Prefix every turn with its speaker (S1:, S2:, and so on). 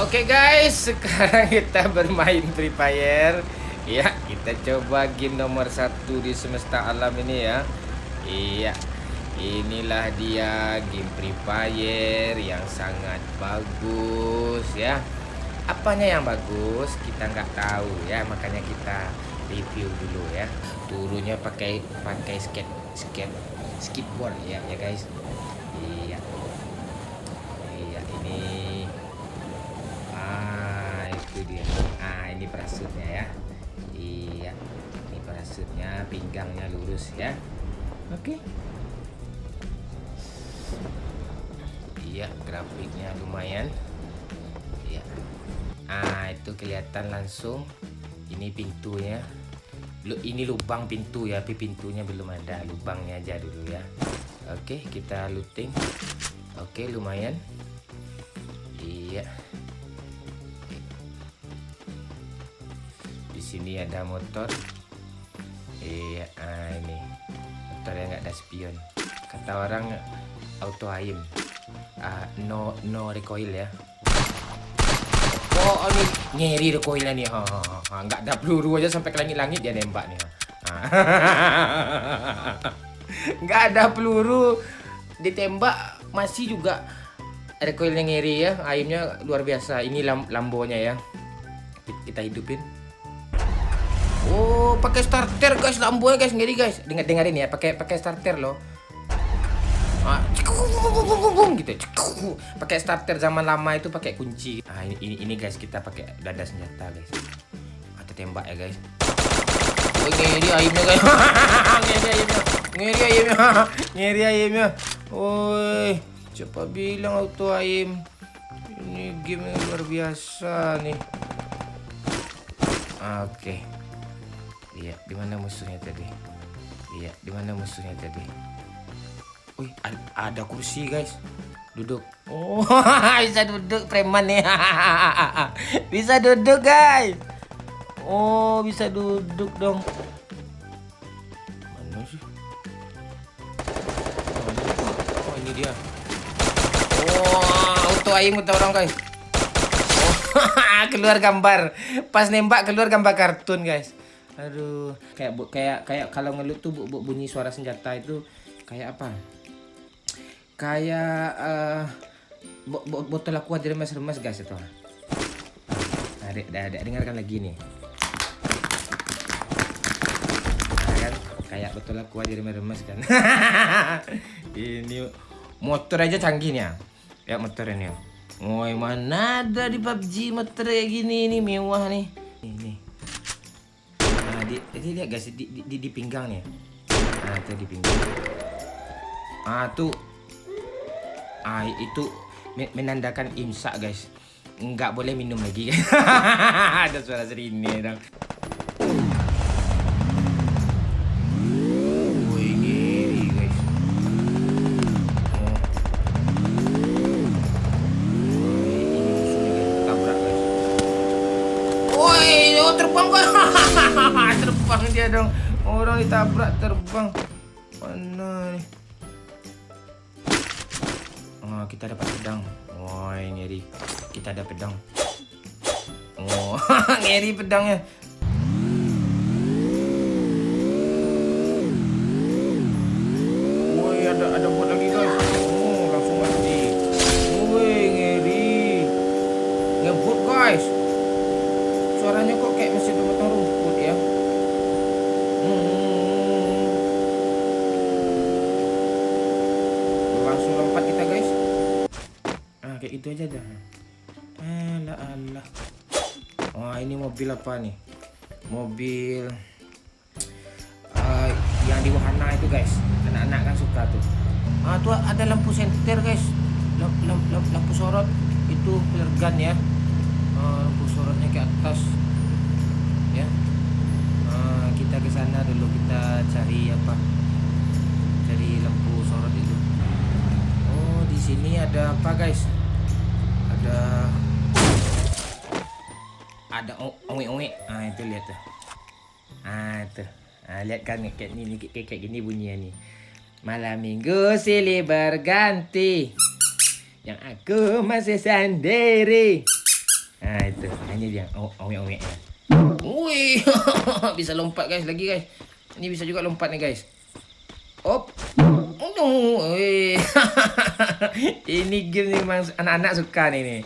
S1: Oke guys, sekarang kita bermain Free Fire. Ya, kita coba game nomor 1 di semesta alam ini ya. Iya, inilah dia game Free Fire yang sangat bagus ya. Apanya yang bagus kita nggak tahu ya, makanya kita review dulu ya. Turunnya pakai pakai skateboard ya guys. Iya, iya ini. Itu dia. Ini parasutnya ya. Iya. Ini parasutnya, pinggangnya lurus ya. Oke. Iya, grafiknya lumayan. Iya. Itu kelihatan langsung. Ini pintunya. Ini lubang pintu ya, tapi pintunya belum ada, lubangnya aja dulu ya. Oke, kita looting. Oke, lumayan. Iya. Di sini ada motor. Iya, ini motor yang nggak ada spion. Kata orang auto aim, no recoil ya. Oh, ini ngeri recoilnya nih. Nggak ada peluru aja sampai ke langit-langit dia nembak nih. Nggak ada peluru ditembak masih juga recoilnya ngeri ya. Aimnya luar biasa. Ini lambonya ya. Kita hidupin. Oh, pakai starter guys, lampunya guys, ngeri guys. Dengerin ya, pakai starter loh. Gitu. Pakai starter zaman lama itu pakai kunci. Ini guys, kita pakai dada senjata guys. Atau tembak ya guys. Oh, ngeri aimnya guys. Ngeri aimnya. Woi, coba bilang auto aim. Ini game yang luar biasa nih. Oke. Iya, di mana musuhnya tadi? Iya, di mana musuhnya tadi? Wih, ada kursi guys. Duduk. Oh, bisa duduk preman nih. Bisa duduk guys. Oh, bisa duduk dong. Mana sih? Oh, ini dia. Oh, auto aim kata orang guys. Oh, keluar gambar. Pas nembak keluar gambar kartun guys. Aduh, kayak kalau ngelut tuh bunyi suara senjata itu kayak apa? Kayak botol aqua diremes-remes guys itu. Dengarkan lagi nih. Kan kayak botol aqua diremes-remes kan. Ini motor aja canggih nih ya. Ya motor ini. Woi, mana ada di PUBG motor kayak gini nih, mewah nih. Ini. Jadi lihat guys di pinggang nih. Tuh di pinggang. Tuh. Itu menandakan imsak guys. Nggak boleh minum lagi. Ada suara sirine dong. Woi, ngeri guys. Tabrak guys. Woi, terbang guys. Terbang dia dong. Orang ditabrak terbang. Mana nih? Kita dapat pedang. Woi, ngeri. Kita ada pedang. Oh, ngeri pedangnya. Woi, ada bot lagi guys. Oh, langsung mati. Woi, ngeri. Ngebut guys. Suaranya kok kayak mesin potong rumput ya. Langsung lompat kita guys. Kayak itu aja dah. Alah. Wah, ini mobil apa nih? Mobil yang di wahana itu guys. Anak-anak kan suka tuh. Tuh ada lampu senter guys. Lampu sorot itu flare gun ya. Lampu sorotnya ke atas. Ya. Kita ke sana dulu, kita cari apa? Cari lampu sorot itu. Oh, di sini ada apa guys? Ada onge. Itu lihat tuh. Tuh. Lihat kan kayak gini bunyinya nih. Malam minggu silih berganti, yang aku masih sendiri. Nah, itu. Hanya dia. Owek-owek. Wih, bisa lompat guys lagi guys. Ini bisa juga lompat nih guys. Op. Oh no. Wih. Ini game memang anak-anak suka nih.